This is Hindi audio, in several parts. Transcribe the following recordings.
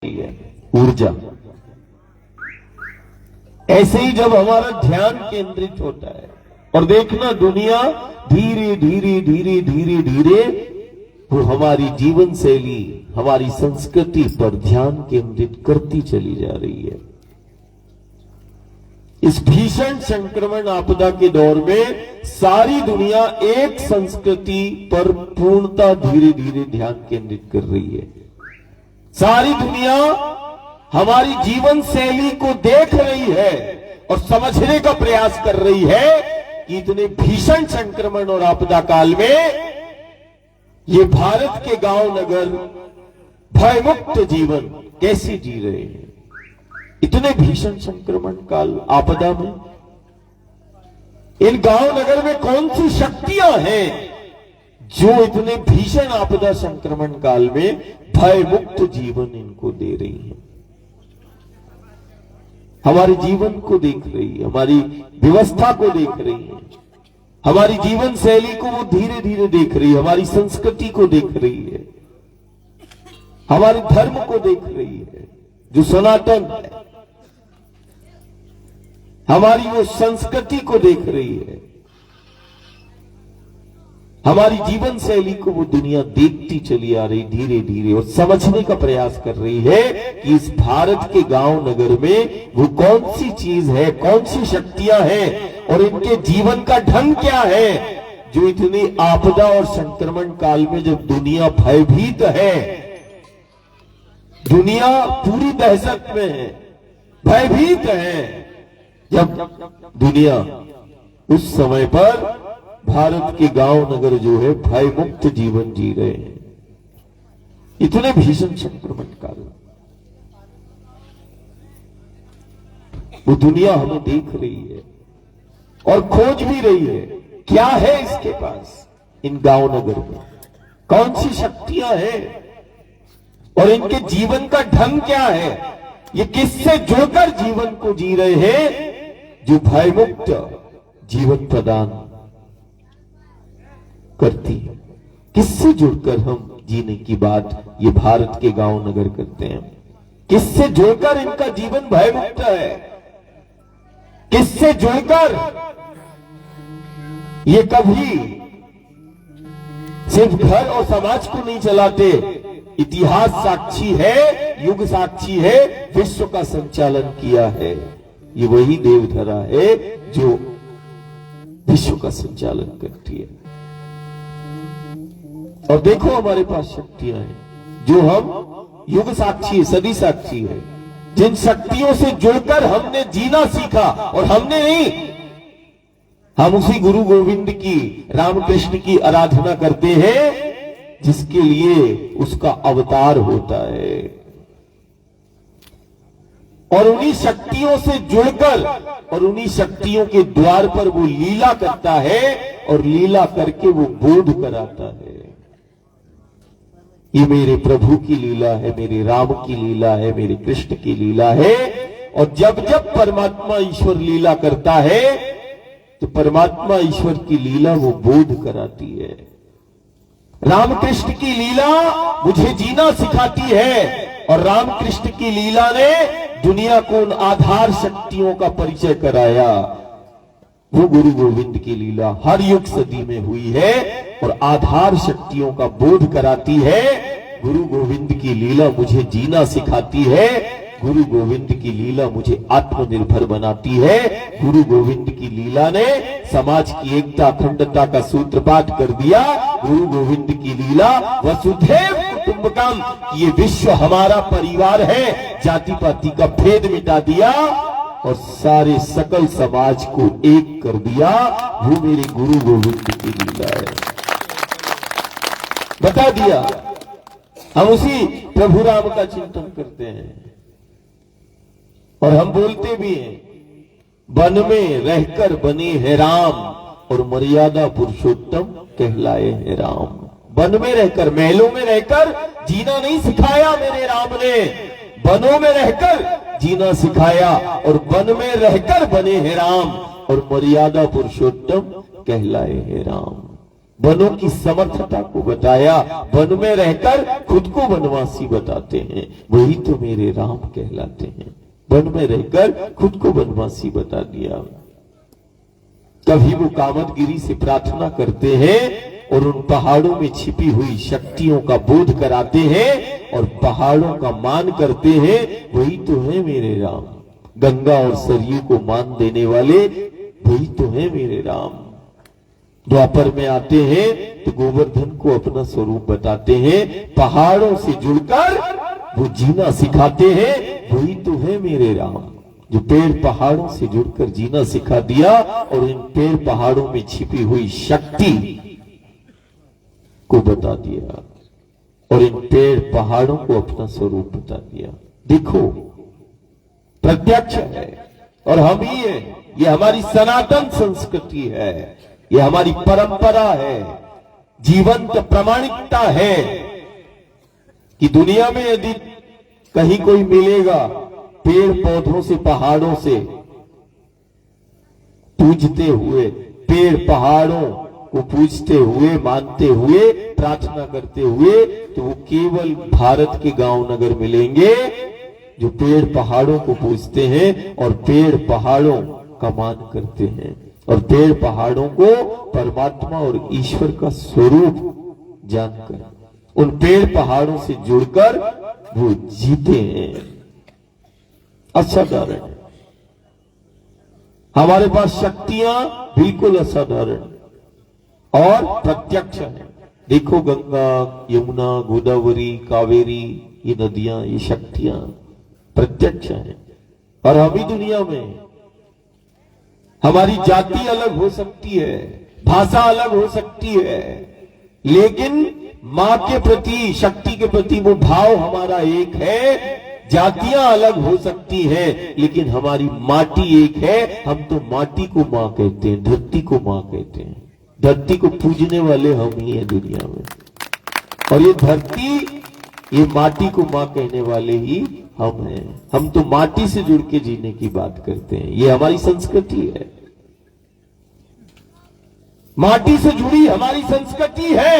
है ऊर्जा। ऐसे ही जब हमारा ध्यान केंद्रित होता है और देखना दुनिया धीरे धीरे धीरे धीरे धीरे वो हमारी जीवन शैली, हमारी संस्कृति पर ध्यान केंद्रित करती चली जा रही है। इस भीषण संक्रमण आपदा के दौर में सारी दुनिया एक संस्कृति पर पूर्णता धीरे धीरे ध्यान केंद्रित कर रही है। सारी दुनिया हमारी जीवन शैली को देख रही है और समझने का प्रयास कर रही है कि इतने भीषण संक्रमण और आपदा काल में ये भारत के गांव नगर भयमुक्त जीवन कैसे जी रहे हैं। इतने भीषण संक्रमण काल आपदा में इन गांव नगर में कौन सी शक्तियां हैं जो इतने भीषण आपदा संक्रमण काल में भय मुक्त जीवन इनको दे रही है। हमारे जीवन को देख रही है, हमारी व्यवस्था को देख रही है, हमारी जीवन शैली को वो धीरे धीरे देख रही है, हमारी संस्कृति को देख रही है, हमारे धर्म को देख रही है जो सनातन है, हमारी वो संस्कृति को देख रही है, हमारी जीवन शैली को वो दुनिया देखती चली आ रही धीरे धीरे और समझने का प्रयास कर रही है कि इस भारत के गांव नगर में वो कौन सी चीज है, कौन सी शक्तियां हैं और इनके जीवन का ढंग क्या है जो इतनी आपदा और संक्रमण काल में जब दुनिया भयभीत है, दुनिया पूरी दहशत में है, भयभीत है, जब दुनिया उस समय पर भारत के गांव नगर जो है भय मुक्त जीवन जी रहे हैं। इतने भीषण संक्रमण काल वो दुनिया हमें देख रही है और खोज भी रही है क्या है इसके पास, इन गांव नगर में कौन सी शक्तियां हैं और इनके जीवन का ढंग क्या है, ये किससे जुड़कर जीवन को जी रहे हैं जो भय मुक्त जीवन प्रदान करती है। किससे जुड़कर हम जीने की बात ये भारत के गांव नगर करते हैं, किससे जुड़कर इनका जीवन भयमुक्त है, किससे जुड़कर ये कभी सिर्फ घर और समाज को नहीं चलाते, इतिहास साक्षी है, युग साक्षी है, विश्व का संचालन किया है। ये वही देवधरा है जो विश्व का संचालन करती है। और देखो हमारे पास शक्तियां हैं जो हम युग साक्षी है, सदी साक्षी है, जिन शक्तियों से जुड़कर हमने जीना सीखा और हमने नहीं, हम उसी गुरु गोविंद की, रामकृष्ण की आराधना करते हैं जिसके लिए उसका अवतार होता है और उन्हीं शक्तियों से जुड़कर और उन्हीं शक्तियों के द्वार पर वो लीला करता है और लीला करके वो बोध कराता है। ये मेरे प्रभु की लीला है, मेरे राम की लीला है, मेरे कृष्ण की लीला है। और जब जब परमात्मा ईश्वर लीला करता है तो परमात्मा ईश्वर की लीला वो बोध कराती है। रामकृष्ण की लीला मुझे जीना सिखाती है और रामकृष्ण की लीला ने दुनिया को उन आधार शक्तियों का परिचय कराया। वो गुरु गोविंद की लीला हर युग सदी में हुई है और आधार शक्तियों का बोध कराती है। गुरु गोविंद की लीला मुझे जीना सिखाती है, गुरु गोविंद की लीला मुझे आत्मनिर्भर बनाती है। गुरु गोविंद की लीला ने समाज की एकता अखंडता का सूत्रपात कर दिया। गुरु गोविंद की लीला वसुधैव कुटुंबकम, ये विश्व हमारा परिवार है, जाति पाति का भेद मिटा दिया और सारे सकल समाज को एक कर दिया। वो मेरे गुरु गोविंद की लीला है, बता दिया। हम उसी प्रभु राम का चिंतन करते हैं और हम बोलते भी हैं, वन में रहकर बने हैं राम और मर्यादा पुरुषोत्तम कहलाए हैं राम। वन में रहकर, महलों में रहकर जीना नहीं सिखाया मेरे राम ने, वनों में रहकर जीना सिखाया और वन में रहकर बने हैं राम और मर्यादा पुरुषोत्तम कहलाए हैं राम। वनों की समर्थता को बताया। वन में रहकर खुद को वनवासी बताते हैं, वही तो मेरे राम कहलाते हैं। वन में रहकर खुद को वनवासी बता दिया। कभी वो कामदगिरी से प्रार्थना करते हैं और उन पहाड़ों में छिपी हुई शक्तियों का बोध कराते हैं और पहाड़ों का मान करते हैं, वही तो है मेरे राम। गंगा और सरयू को मान देने वाले वही तो है मेरे राम। द्वापर में आते हैं तो गोवर्धन को अपना स्वरूप बताते हैं, पहाड़ों से जुड़कर वो जीना सिखाते हैं, वही तो है मेरे राम। जो पेड़ पहाड़ों से जुड़कर जीना सिखा दिया और इन पेड़ पहाड़ों में छिपी हुई शक्ति को बता दिया और इन पेड़ पहाड़ों को अपना स्वरूप बता दिया। देखो प्रत्यक्ष है और हम ही है। ये हमारी सनातन संस्कृति है, ये हमारी परंपरा है, जीवंत प्रामाणिकता है कि दुनिया में यदि कहीं कोई मिलेगा पेड़ पौधों से पहाड़ों से पूजते हुए, पेड़ पहाड़ों को पूजते हुए, मानते हुए, प्रार्थना करते हुए, तो वो केवल भारत के गांव नगर मिलेंगे जो पेड़ पहाड़ों को पूजते हैं और पेड़ पहाड़ों का मान करते हैं और पेड़ पहाड़ों को परमात्मा और ईश्वर का स्वरूप जानकर उन पेड़ पहाड़ों से जुड़कर वो जीते हैं। असाधारण है। हमारे पास शक्तियां बिल्कुल असाधारण और प्रत्यक्ष है। देखो गंगा, यमुना, गोदावरी, कावेरी, ये नदियां, ये शक्तियां प्रत्यक्ष हैं और अभी दुनिया में हमारी जाति अलग हो सकती है, भाषा अलग हो सकती है, लेकिन मां के प्रति, शक्ति के प्रति वो भाव हमारा एक है। जातियां अलग हो सकती हैं, लेकिन हमारी माटी एक है। हम तो माटी को मां कहते हैं, धरती को मां कहते हैं। धरती को पूजने वाले हम ही हैं दुनिया में और ये धरती, ये माटी को मां कहने वाले ही हम हैं। हम तो माटी से जुड़ के जीने की बात करते हैं, ये हमारी संस्कृति है। माटी से जुड़ी हमारी संस्कृति है,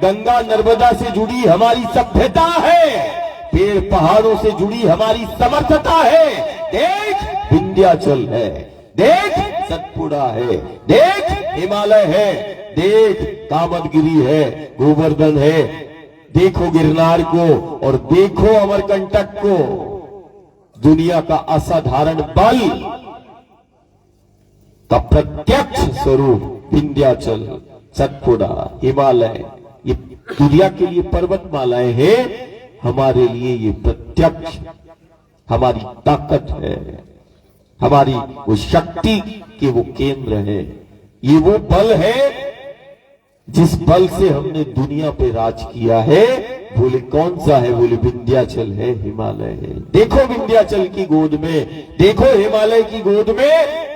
गंगा नर्मदा से जुड़ी हमारी सभ्यता है, पेड़ पहाड़ों से जुड़ी हमारी समर्थता है। देख विंध्याचल है, देख सतपुड़ा है, देख हिमालय है, देख कामदगिरी है, गोवर्धन है, देखो गिरनार को और देखो अमरकंटक को। दुनिया का असाधारण बल का प्रत्यक्ष स्वरूप विंध्याचल, सतपुड़ा, हिमालय, ये दुनिया के लिए पर्वतमालाएं हैं, हमारे लिए ये प्रत्यक्ष हमारी ताकत है, हमारी वो शक्ति के वो केंद्र है। ये वो बल है जिस बल से हमने दुनिया पे राज किया है। बोले कौन सा है? बोले विंध्याचल है, हिमालय है। देखो विंध्याचल की गोद में, देखो हिमालय की गोद में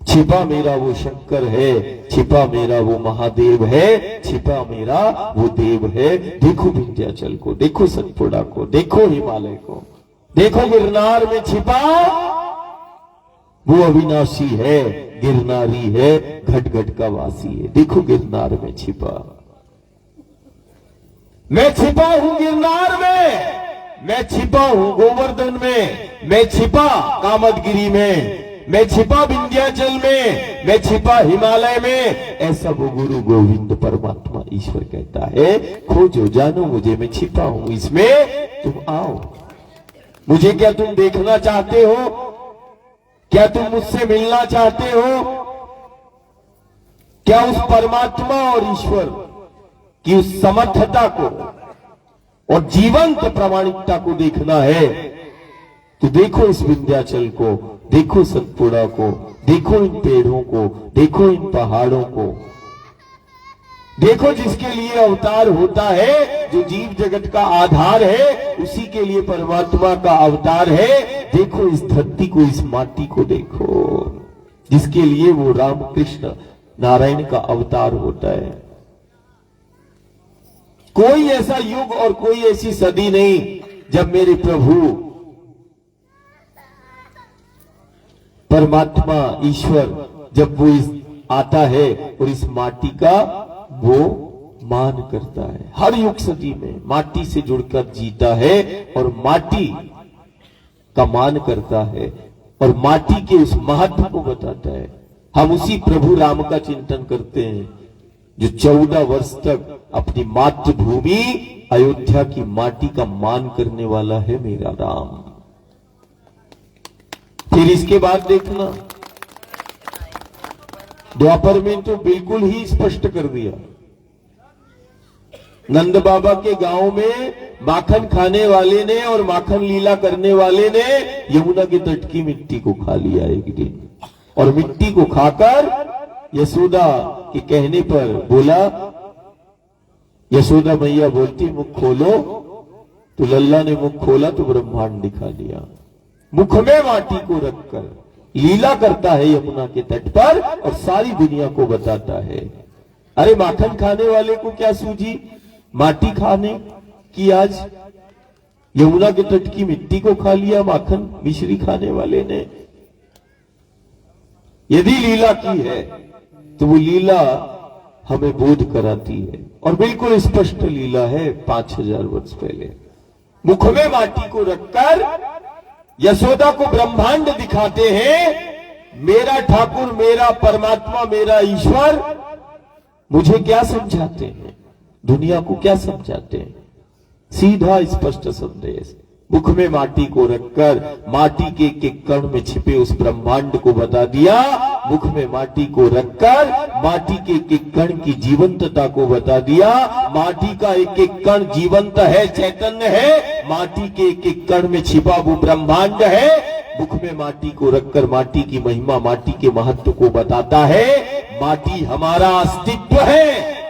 छिपा मेरा वो शंकर है, छिपा मेरा वो महादेव है, छिपा मेरा वो देव है। देखो विंध्याचल को, देखो सतपुड़ा को, देखो हिमालय को, देखो गिरनार में छिपा वो अविनाशी है, गिरनारी है, घट घट का वासी है। देखो गिरनार में छिपा, मैं छिपा हूं गिरनार में, मैं छिपा हूं गोवर्धन में, मैं छिपा कामदगिरी में, मैं छिपा विंध्याचल में, मैं छिपा हिमालय में। ऐसा वो गुरु गोविंद परमात्मा ईश्वर कहता है। खोजो जानो मुझे, मैं छिपा हूं इसमें, तुम आओ। मुझे क्या तुम देखना चाहते हो? क्या तुम मुझसे मिलना चाहते हो? क्या उस परमात्मा और ईश्वर की उस समर्थता को और जीवंत प्रामाणिकता को देखना है? तो देखो इस विंध्याचल को, देखो सतपुड़ा को, देखो इन पेड़ों को, देखो इन पहाड़ों को, देखो जिसके लिए अवतार होता है, जो जीव जगत का आधार है, उसी के लिए परमात्मा का अवतार है। देखो इस धरती को, इस माटी को देखो, जिसके लिए वो राम कृष्ण नारायण का अवतार होता है। कोई ऐसा युग और कोई ऐसी सदी नहीं जब मेरे प्रभु परमात्मा ईश्वर, जब वो इस आता है और इस माटी का वो मान करता है। हर युग सदी में माटी से जुड़कर जीता है और माटी का मान करता है और माटी के उस महत्व को बताता है। हम उसी प्रभु राम का चिंतन करते हैं जो 14 वर्ष तक अपनी मातृभूमि अयोध्या की माटी का मान करने वाला है मेरा राम। फिर इसके बाद देखना, द्वापर में तो बिल्कुल ही स्पष्ट कर दिया। नंद बाबा के गांव में माखन खाने वाले ने और माखन लीला करने वाले ने यमुना के तट की मिट्टी को खा लिया एक दिन, और मिट्टी को खाकर यशोदा के कहने पर बोला, यशोदा मैया बोलती मुख खोलो, तो लल्ला ने मुख खोला तो ब्रह्मांड दिखा दिया। मुख में माटी को रखकर लीला करता है यमुना के तट पर और सारी दुनिया को बताता है। अरे माखन खाने वाले को क्या सूझी माटी खाने की, आज यमुना के तट की मिट्टी को खा लिया माखन मिश्री खाने वाले ने। यदि लीला की है तो वो लीला हमें बोध कराती है और बिल्कुल स्पष्ट लीला है 5000 वर्ष पहले। मुख में माटी को रखकर यशोदा को ब्रह्मांड दिखाते हैं। मेरा ठाकुर, मेरा परमात्मा, मेरा ईश्वर मुझे क्या समझाते हैं, दुनिया को क्या समझाते हैं? सीधा स्पष्ट संदेश। मुख में माटी को रखकर माटी के एक कण में छिपे उस ब्रह्मांड को बता दिया। मुख में माटी को रखकर माटी के एक कण की जीवंतता को बता दिया। माटी का एक एक कण जीवंत है, चैतन्य है। माटी के एक कण में छिपा वो ब्रह्मांड है। मुख में माटी को रखकर माटी की महिमा, माटी के महत्व को बताता है। माटी हमारा अस्तित्व है,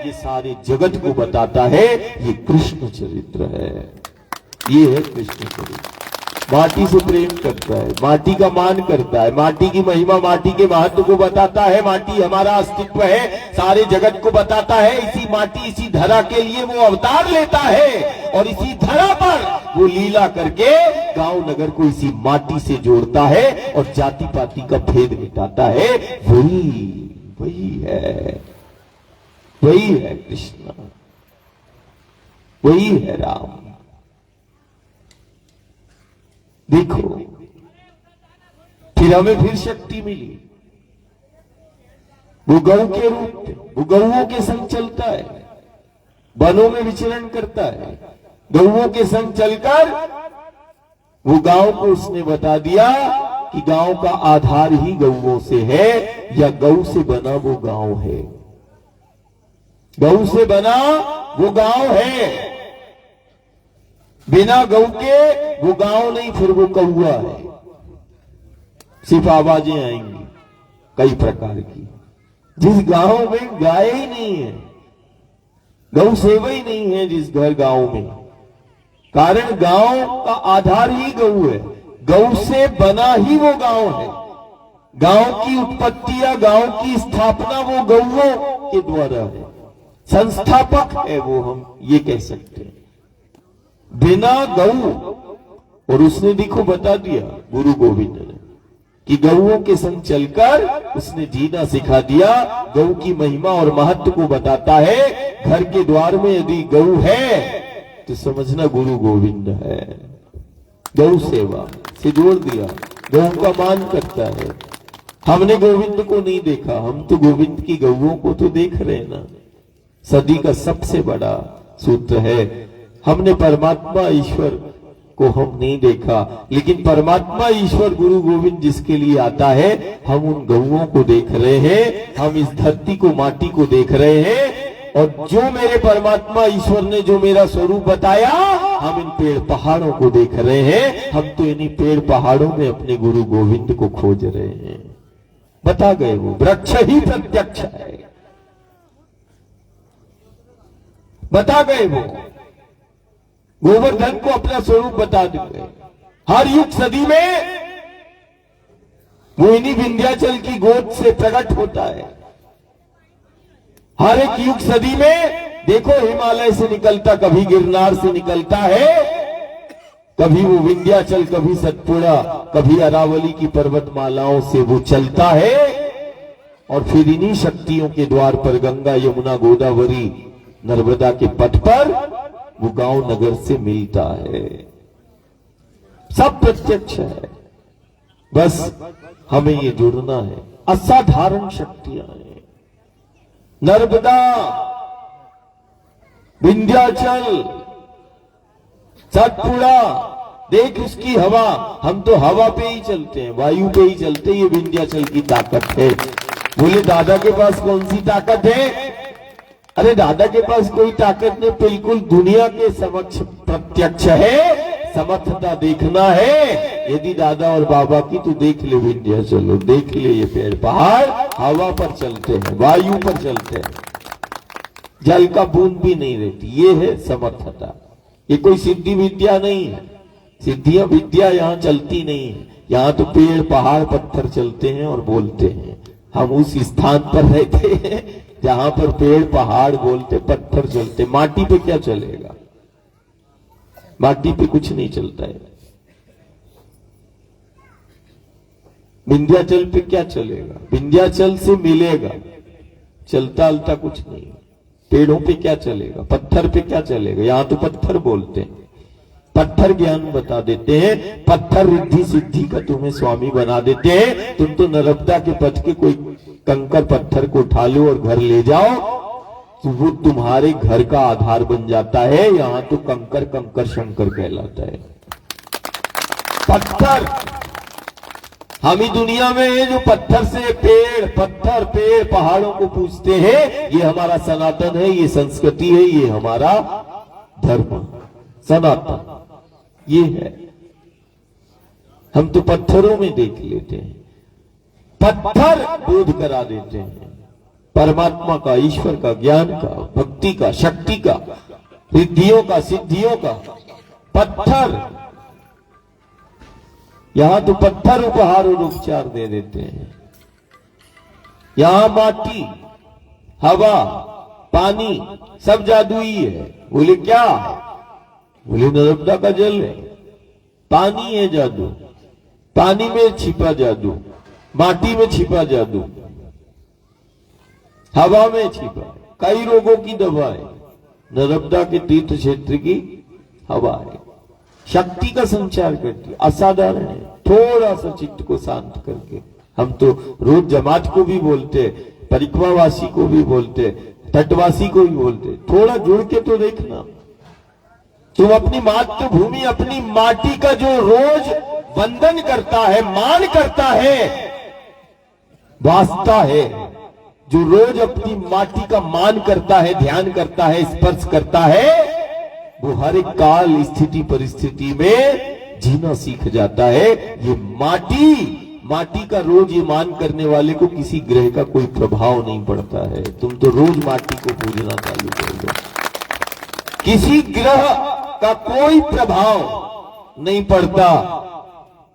ये सारे जगत को बताता है। ये कृष्ण चरित्र है, ये है कृष्ण चरित्र। माटी से प्रेम करता है, माटी का मान करता है, माटी की महिमा, माटी के महत्व को बताता है। माटी हमारा अस्तित्व है, सारे जगत को बताता है। इसी माटी, इसी धरा के लिए वो अवतार लेता है और इसी धरा पर वो लीला करके गांव नगर को इसी माटी से जोड़ता है और जाति पाति का भेद मिटाता है। वही है कृष्ण, वही है राम। देखो, फिर हमें फिर शक्ति मिली। वो गौ के रूप में, वो गौओं के संग चलता है, वनों में विचरण करता है। गौओं के संग चलकर वो गांव को उसने बता दिया कि गांव का आधार ही गौओं से है, या गौ से बना वो गांव है। गौ से बना वो गांव है, बिना गौ के वो गांव नहीं, फिर वो कौआ है। सिर्फ आवाजें आएंगी कई प्रकार की। जिस गांव में गाय ही नहीं है, गौ सेवा ही नहीं है जिस घर गांव में, कारण गांव का आधार ही गौ है। गौ से बना ही वो गांव है। गांव की उत्पत्ति या गांव की स्थापना वो गौओं के द्वारा है, संस्थापक है वो, हम ये कह सकते हैं। बिना गौ, और उसने देखो बता दिया गुरु गोविंद ने कि गौओं के संग चलकर उसने जीना सिखा दिया। गौ की महिमा और महत्व को बताता है। घर के द्वार में यदि गौ है तो समझना गुरु गोविंद है। गौ सेवा से जोड़ दिया, गौ का मान करता है। हमने गोविंद को नहीं देखा, हम तो गोविंद की गौओं को तो देख रहे हैं ना। सदी का सबसे बड़ा सूत्र है, हमने परमात्मा ईश्वर को हम नहीं देखा, लेकिन परमात्मा ईश्वर गुरु गोविंद जिसके लिए आता है, हम उन गौओं को देख रहे हैं, हम इस धरती को, माटी को देख रहे हैं। और जो मेरे परमात्मा ईश्वर ने जो मेरा स्वरूप बताया, हम इन पेड़ पहाड़ों को देख रहे हैं। हम तो इन्हीं पेड़ पहाड़ों में अपने गुरु गोविंद को खोज रहे हैं। बता गए वो वृक्ष ही प्रत्यक्ष है, बता गए वो गोवर्धन को अपना स्वरूप बता देंगे। हर युग सदी में वो इन्हीं विंध्याचल की गोद से प्रकट होता है। हर एक युग सदी में देखो हिमालय से निकलता, कभी गिरनार से निकलता है, कभी वो विंध्याचल, कभी सतपुड़ा, कभी अरावली की पर्वतमालाओं से वो चलता है। और फिर इन्हीं शक्तियों के द्वार पर गंगा, यमुना, गोदावरी, नर्मदा के पथ पर वो गांव नगर से मिलता है। सब प्रत्यक्ष है, बस हमें ये जुड़ना है। असाधारण शक्तियां हैं। नर्मदा, विंध्याचल, सतपुड़ा, देख उसकी हवा। हम तो हवा पे ही चलते हैं, वायु पे ही चलते हैं। ये विंध्याचल की ताकत है। बोले दादा के पास कौन सी ताकत है? अरे दादा के पास कोई ताकत नहीं, बिल्कुल दुनिया के समक्ष प्रत्यक्ष है। समर्थता देखना है यदि दादा और बाबा की, तो देख ले विंध्याचल, देख ले ये पेड़ पहाड़ हवा पर चलते हैं, वायु पर चलते हैं, जल का बूंद भी नहीं रहती। ये है समर्थता। ये कोई सिद्धि विद्या नहीं है। सिद्धियां विद्या यहाँ चलती नहीं है। यहाँ तो पेड़ पहाड़ पत्थर चलते हैं और बोलते हैं। हम उस स्थान पर रहते हैं जहां पर पेड़ पहाड़ बोलते, पत्थर चलते। माटी पे क्या चलेगा? माटी पे कुछ नहीं चलता है। विंध्याचल पे क्या चलेगा? विंध्याचल से मिलेगा, चलता अलता कुछ नहीं। पेड़ों पे क्या चलेगा? पत्थर पे क्या चलेगा? यहां तो पत्थर बोलते हैं, पत्थर ज्ञान बता देते हैं, पत्थर रिद्धि सिद्धि का तुम्हें स्वामी बना देते हैं। तुम तो नर्मदा के पथ के कोई कंकर पत्थर को उठा लो और घर ले जाओ, तो वो तुम्हारे घर का आधार बन जाता है। यहां तो कंकर कंकर शंकर कहलाता है। पत्थर हम ही दुनिया में है जो पत्थर से पेड़ पहाड़ों को पूजते हैं। ये हमारा सनातन है, ये संस्कृति है, ये हमारा धर्म सनातन ये है। हम तो पत्थरों में देख लेते हैं, पत्थर बोध करा देते हैं परमात्मा का, ईश्वर का, ज्ञान का, भक्ति का, शक्ति का, रिद्धियों का, सिद्धियों का। पत्थर, यहां तो पत्थर उपहार और उपचार दे देते हैं। यहां माटी, हवा, पानी सब जादुई है। बोले क्या है? बोले नर्मदा का जल है, पानी है जादू, पानी में छिपा जादू, माटी में छिपा जादू, हवा में छिपा। कई रोगों की दवा है नर्मदा के तीर्थ क्षेत्र की हवा है। शक्ति का संचार करती है, असाधारण है। थोड़ा सा चित्त को शांत करके, हम तो रोज जमात को भी बोलते, परिक्रमावासी को भी बोलते, तटवासी को भी बोलते, थोड़ा जुड़ के तो देखना। तुम अपनी मातृभूमि, अपनी माटी का जो रोज वंदन करता है, मान करता है, वास्ता है, जो रोज अपनी माटी का मान करता है, ध्यान करता है, स्पर्श करता है, वो हर एक काल स्थिति परिस्थिति में जीना सीख जाता है। ये माटी का रोज ये मान करने वाले को किसी ग्रह का कोई प्रभाव नहीं पड़ता है। तुम तो रोज माटी को पूजना चालू कर दो, किसी ग्रह का कोई प्रभाव नहीं पड़ता।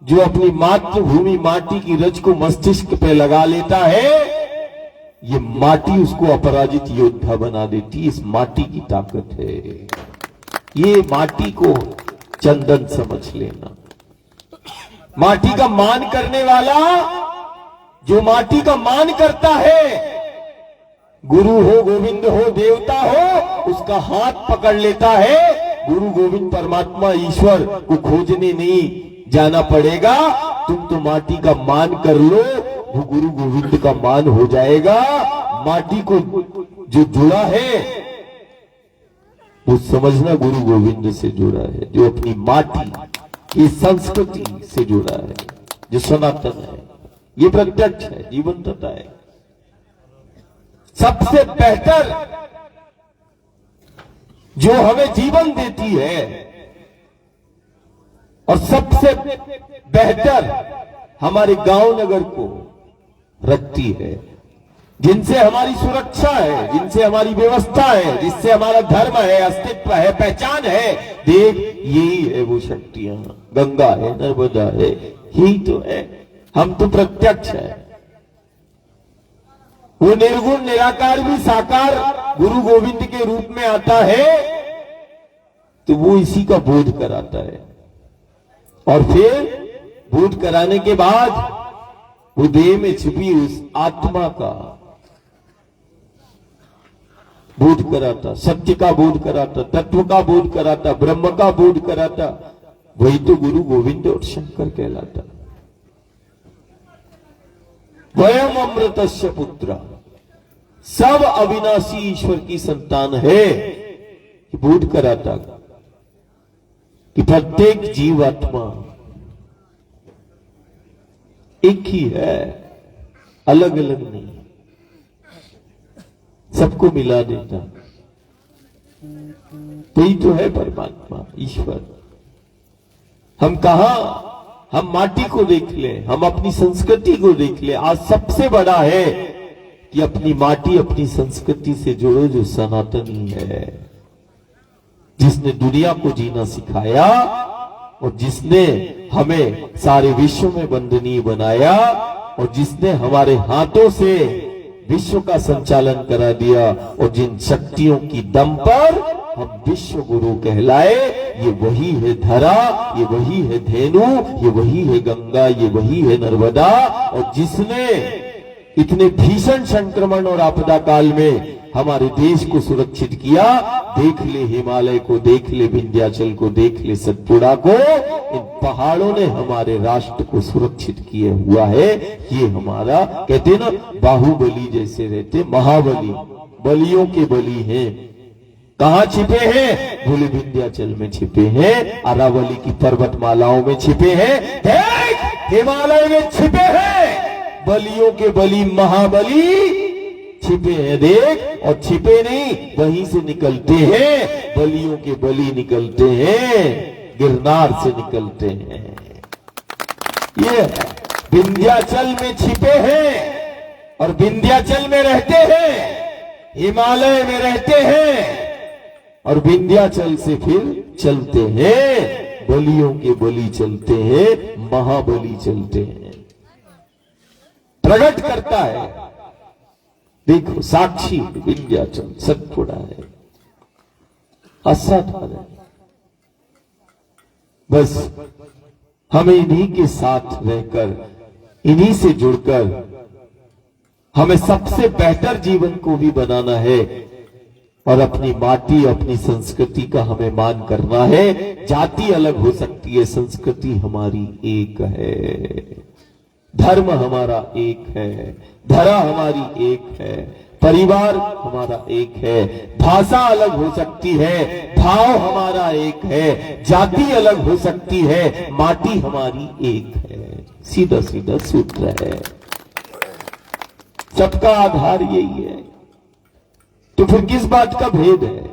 जो अपनी मातृभूमि माटी की रज को मस्तिष्क पे लगा लेता है, ये माटी उसको अपराजित योद्धा बना देती है। इस माटी की ताकत है। ये माटी को चंदन समझ लेना। माटी का मान करने वाला, जो माटी का मान करता है, गुरु हो, गोविंद हो, देवता हो, उसका हाथ पकड़ लेता है। गुरु गोविंद परमात्मा ईश्वर को खोजने नहीं जाना पड़ेगा। तुम तो माटी का मान कर लो, वो गुरु गोविंद का मान हो जाएगा। माटी को जो जुड़ा है वो समझना गुरु गोविंद से जुड़ा है, जो अपनी माटी की संस्कृति से जुड़ा है, जो सनातन है। ये प्रत्यक्ष है, जीवंतता है। सबसे बेहतर जो हमें जीवन देती है और सबसे बेहतर हमारे गांव नगर को रखती है, जिनसे हमारी सुरक्षा है, जिनसे हमारी व्यवस्था है, जिससे हमारा धर्म है, अस्तित्व है, पहचान है। देख, यही है वो शक्तियां। गंगा है, नर्मदा है, ही तो है। हम तो प्रत्यक्ष है। वो निर्गुण निराकार भी साकार गुरु गोविंद के रूप में आता है, तो वो इसी का बोध कराता है। और फिर बोध कराने के बाद वो देह में छिपी उस आत्मा का बोध कराता, सत्य का बोध कराता, तत्व का बोध कराता, ब्रह्म का बोध कराता। वही तो गुरु गोविंद और शंकर कहलाता। वयम अमृतस्य पुत्र, सब अविनाशी ईश्वर की संतान है। बोध कराता कि प्रत्येक जीवात्मा एक ही है, अलग अलग नहीं, सबको मिला देता। वही तो है परमात्मा ईश्वर। हम हम माटी को देख ले, हम अपनी संस्कृति को देख ले। आज सबसे बड़ा है कि अपनी माटी, अपनी संस्कृति से जुड़ो, जो सनातनी है, जिसने दुनिया को जीना सिखाया और जिसने हमें सारे विश्व में वंदनीय बनाया और जिसने हमारे हाथों से विश्व का संचालन करा दिया और जिन शक्तियों की दम पर हम विश्व गुरु कहलाए, ये वही है धरा, ये वही है धेनु, ये वही है गंगा, ये वही है नर्मदा। और जिसने इतने भीषण संक्रमण और आपदा काल में हमारे देश को सुरक्षित किया, देख ले हिमालय को, देख ले विंध्याचल को, देख ले सतपुड़ा को, इन पहाड़ों ने हमारे राष्ट्र को सुरक्षित किए हुआ है। ये हमारा, कहते ना, बाहुबली जैसे रहते महाबली, बलियों के बली हैं। कहां छिपे हैं? बोले विंध्याचल में छिपे हैं, अरावली की पर्वतमालाओं में छिपे हैं, देख हिमालय में छिपे हैं, बलियों के बली महाबली छिपे हैं, देख। और छिपे नहीं, वहीं से निकलते हैं, बलियों के बली निकलते हैं, गिरनार से निकलते हैं। ये विंध्याचल में छिपे हैं और विंध्याचल में रहते हैं, हिमालय में रहते हैं और विंध्याचल से फिर चलते हैं, बलियों के बली चलते हैं, महाबली चलते हैं। प्रकट करता है, देखो साक्षी विंध्याचल सतपुड़ा है, असाधारण। बस हमें इन्हीं के साथ रहकर, इन्हीं से जुड़कर हमें सबसे बेहतर जीवन को भी बनाना है और अपनी माटी, अपनी संस्कृति का हमें मान करना है। जाति अलग हो सकती है, संस्कृति हमारी एक है, धर्म हमारा एक है, धरा हमारी एक है, परिवार हमारा एक है, भाषा अलग हो सकती है, भाव हमारा एक है, जाति अलग हो सकती है, माटी हमारी एक है। सीधा सीधा सूत्र है, सबका आधार यही है। तो फिर किस बात का भेद है?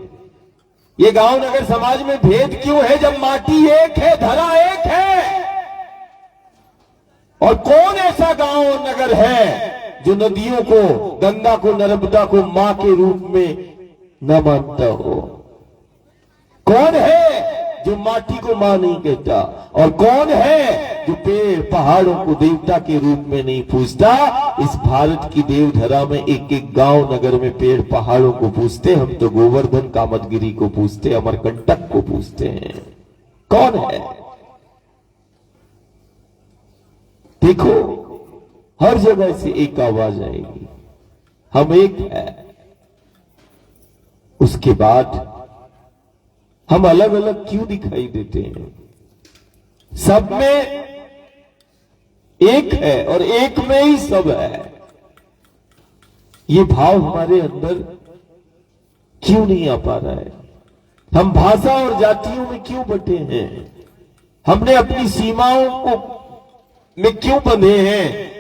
ये गांव नगर समाज में भेद क्यों है जब माटी एक है, धरा एक है? और कौन ऐसा गांव और नगर है जो नदियों को, गंगा को, नर्मदा को मां के रूप में न मानता हो? कौन है जो माटी को मां नहीं कहता? और कौन है जो पेड़ पहाड़ों को देवता के रूप में नहीं पूजता? इस भारत की देवधरा में एक एक गांव नगर में पेड़ पहाड़ों को पूजते। हम तो गोवर्धन कामतगिरी को पूजते, अमरकंटक को पूजते हैं। कौन है? देखो, हर जगह से एक आवाज आएगी, हम एक है। उसके बाद हम अलग अलग क्यों दिखाई देते हैं? सब में एक है और एक में ही सब है। ये भाव हमारे अंदर क्यों नहीं आ पा रहा है? हम भाषा और जातियों में क्यों बटे हैं? हमने अपनी सीमाओं को में क्यों बंधे हैं?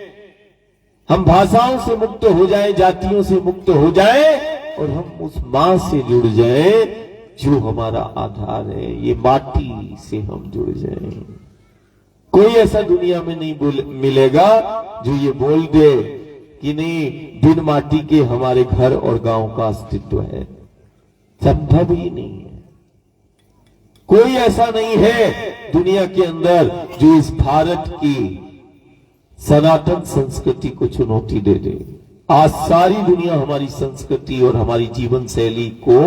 हम भाषाओं से मुक्त हो जाएं, जातियों से मुक्त हो जाएं और हम उस मां से जुड़ जाएं जो हमारा आधार है। ये माटी से हम जुड़ जाएं। कोई ऐसा दुनिया में नहीं मिलेगा जो ये बोल दे कि नहीं, बिन माटी के हमारे घर और गांव का अस्तित्व है। संभव ही नहीं है। कोई ऐसा नहीं है दुनिया के अंदर जो इस भारत की सनातन संस्कृति को चुनौती दे दे। आज सारी दुनिया हमारी संस्कृति और हमारी जीवन शैली को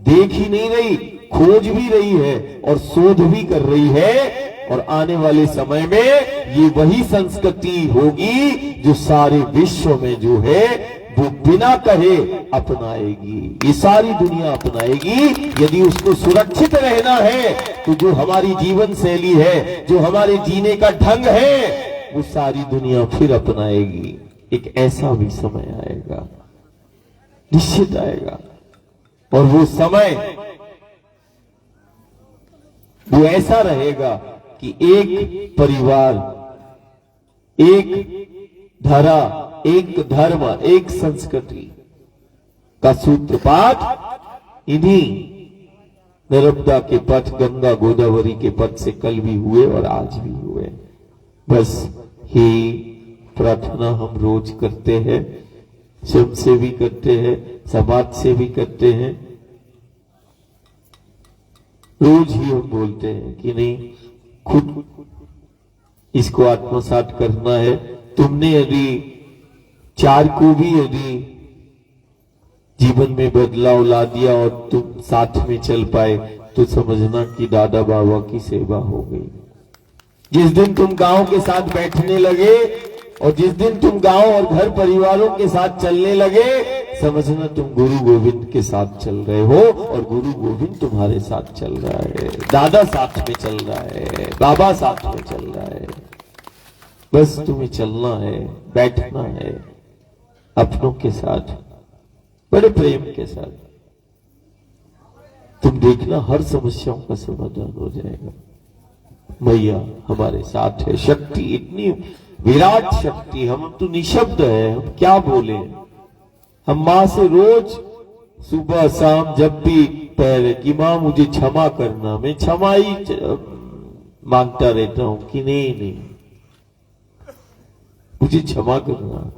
देख ही नहीं रही, खोज भी रही है और शोध भी कर रही है और आने वाले समय में ये वही संस्कृति होगी जो सारे विश्व में जो है वो बिना कहे अपनाएगी, ये सारी दुनिया अपनाएगी। यदि उसको सुरक्षित रहना है तो जो हमारी जीवन शैली है, जो हमारे जीने का ढंग है, वो सारी दुनिया फिर अपनाएगी। एक ऐसा भी समय आएगा, निश्चित आएगा, और वो समय वो ऐसा रहेगा कि एक परिवार, एक धरा, एक धर्म, एक संस्कृति का सूत्रपात इन्हीं नर्मदा के पथ, गंगा गोदावरी के पथ से कल भी हुए और आज भी हुए। बस ही प्रार्थना हम रोज करते हैं, स्वयं से भी करते हैं, समाज से भी करते हैं। रोज ही हम बोलते हैं कि नहीं, खुद इसको आत्मसात करना है। तुमने यदि चार को भी यदि जीवन में बदलाव ला दिया और तुम साथ में चल पाए तो समझना कि दादा बाबा की सेवा हो गई। जिस दिन तुम गांव के साथ बैठने लगे और जिस दिन तुम गांव और घर परिवारों के साथ चलने लगे, समझना तुम गुरु गोविंद के साथ चल रहे हो और गुरु गोविंद तुम्हारे साथ चल रहा है, दादा साथ में चल रहा है, बाबा साथ में चल रहा है। बस तुम्हें चलना है, बैठना है अपनों के साथ, बड़े प्रेम के साथ। तुम देखना हर समस्याओं का समाधान हो जाएगा। मैया हमारे साथ है, शक्ति इतनी विराट शक्ति, हम तो निशब्द है, हम क्या बोले। हम माँ से रोज सुबह शाम जब भी पहले कि माँ मुझे क्षमा करना, मैं क्षमा ही मांगता रहता हूं कि नहीं मुझे क्षमा करना।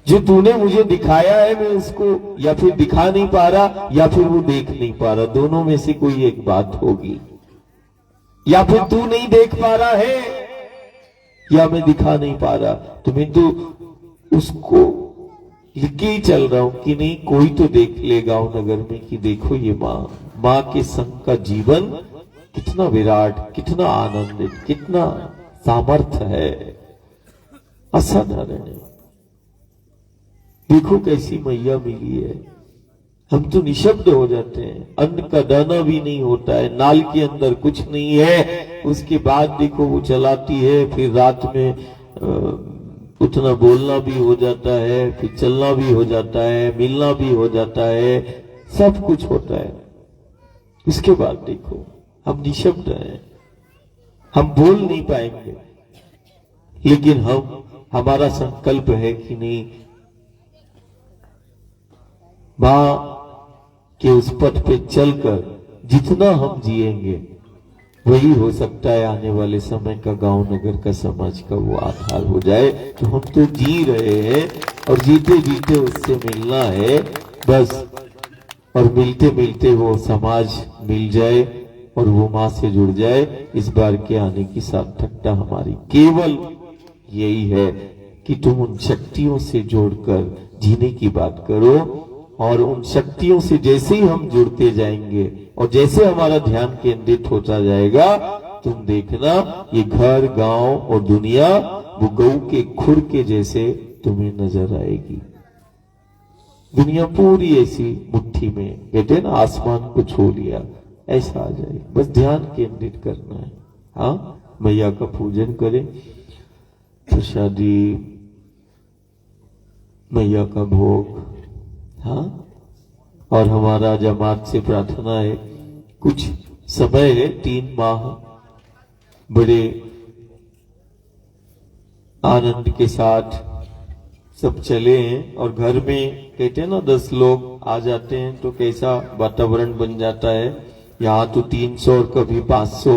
जो तूने मुझे दिखाया है मैं उसको या फिर दिखा नहीं पा रहा या फिर वो देख नहीं पा रहा, दोनों में से कोई एक बात होगी। या फिर तू नहीं देख पा रहा है या मैं दिखा नहीं पा रहा, तो मैं तो उसको लिख के ही चल रहा हूं कि नहीं कोई तो देख ले गांव नगर में कि देखो ये माँ के संग का जीवन कितना विराट, कितना आनंदित, कितना सामर्थ्य है, असाधारण है। देखो कैसी मैया मिली है। हम तो निशब्द हो जाते हैं, अन्न का दाना भी नहीं होता है, नाल के अंदर कुछ नहीं है, उसके बाद देखो वो चलाती है, फिर रात में उतना बोलना भी हो जाता है, फिर चलना भी हो जाता है, मिलना भी हो जाता है, सब कुछ होता है। इसके बाद देखो हम निशब्द हैं, हम बोल नहीं पाएंगे, लेकिन हमारा संकल्प है कि नहीं मां के उस पथ पे चलकर जितना हम जिएंगे वही हो सकता है आने वाले समय का गांव नगर का समाज का वो आधार हो जाए। तो हम तो जी रहे हैं और जीते जीते उससे मिलना है बस, और मिलते मिलते वो समाज मिल जाए और वो मां से जुड़ जाए। इस बार के आने की सार्थकता हमारी केवल यही है कि तुम उन शक्तियों से जोड़कर जीने की बात करो, और उन शक्तियों से जैसे ही हम जुड़ते जाएंगे और जैसे हमारा ध्यान केंद्रित होता जाएगा, तुम देखना ये घर, गांव और दुनिया वो गऊ के खुर के जैसे तुम्हें नजर आएगी। दुनिया पूरी ऐसी मुट्ठी में, कहते ना आसमान को छू लिया, ऐसा आ जाए। बस ध्यान केंद्रित करना है। हाँ, मैया का पूजन करें, प्रसादी, मैया का भोग। हाँ, और हमारा जमात से प्रार्थना है, कुछ समय है, 3 माह बड़े आनंद के साथ सब चले हैं, और घर में कहते हैं ना 10 लोग आ जाते हैं तो कैसा वातावरण बन जाता है। यहाँ तो 300 और कभी 500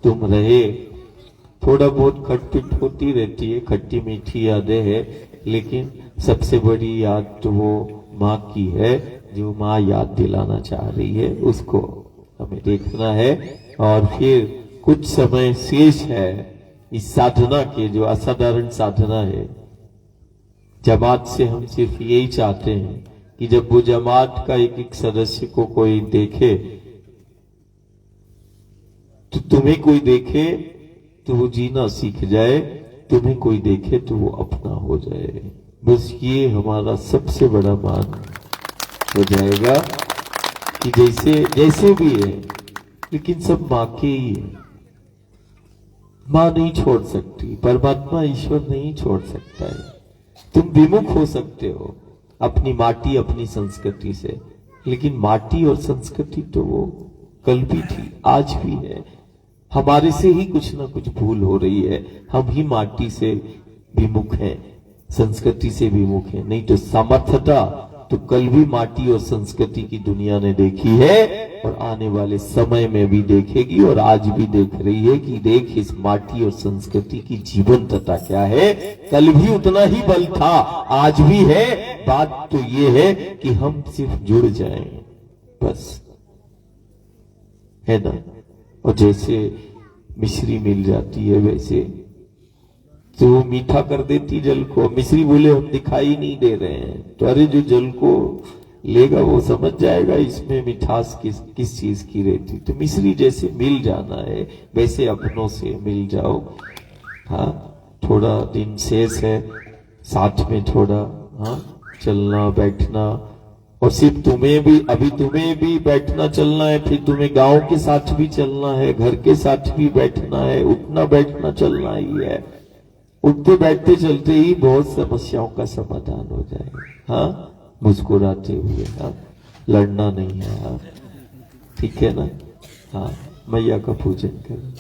तुम रहे, थोड़ा बहुत खटपिट होती रहती है, खट्टी मीठी यादें है, लेकिन सबसे बड़ी याद तो वो माँ की है, जो माँ याद दिलाना चाह रही है उसको हमें देखना है। और फिर कुछ समय शेष है इस साधना के, जो असाधारण साधना है। जमात से हम सिर्फ यही चाहते हैं कि जब वो जमात का एक एक सदस्य को कोई देखे तो तुम्हें कोई देखे तो वो जीना सीख जाए, तुम्हें कोई देखे तो वो अपना हो जाए। बस ये हमारा सबसे बड़ा मान हो जाएगा कि जैसे जैसे भी है, लेकिन सब मां के ही है। मां नहीं छोड़ सकती, परमात्मा ईश्वर नहीं छोड़ सकता है। तुम विमुख हो सकते हो अपनी माटी अपनी संस्कृति से, लेकिन माटी और संस्कृति तो वो कल भी थी, आज भी है। हमारे से ही कुछ ना कुछ भूल हो रही है, हम ही माटी से विमुख हैं, संस्कृति से विमुख हैं। नहीं तो सामर्थ्यता तो कल भी माटी और संस्कृति की दुनिया ने देखी है और आने वाले समय में भी देखेगी और आज भी देख रही है कि देख इस माटी और संस्कृति की जीवंतता क्या है। कल भी उतना ही बल था, आज भी है। बात तो ये है कि हम सिर्फ जुड़ जाएं, बस, है ना। और जैसे मिश्री मिल जाती है वैसे तो वो मीठा कर देती जल को। मिश्री बोले हम दिखाई नहीं दे रहे हैं, तो अरे जो जल को लेगा वो समझ जाएगा इसमें मिठास किस चीज की रहती। तो मिश्री जैसे मिल जाना है वैसे अपनों से मिल जाओ। हाँ, थोड़ा दिन शेष है, साथ में थोड़ा चलना बैठना, और सिर्फ तुम्हें भी, अभी तुम्हें भी बैठना चलना है, फिर तुम्हें गांव के साथ भी चलना है, घर के साथ भी बैठना है, उठना बैठना चलना ही है। उठते बैठते चलते ही बहुत समस्याओं का समाधान हो जाएगा। हाँ, मुस्कुराते हुए, हाँ, लड़ना नहीं है। हाँ, ठीक है ना। हाँ, मैया का पूजन करें।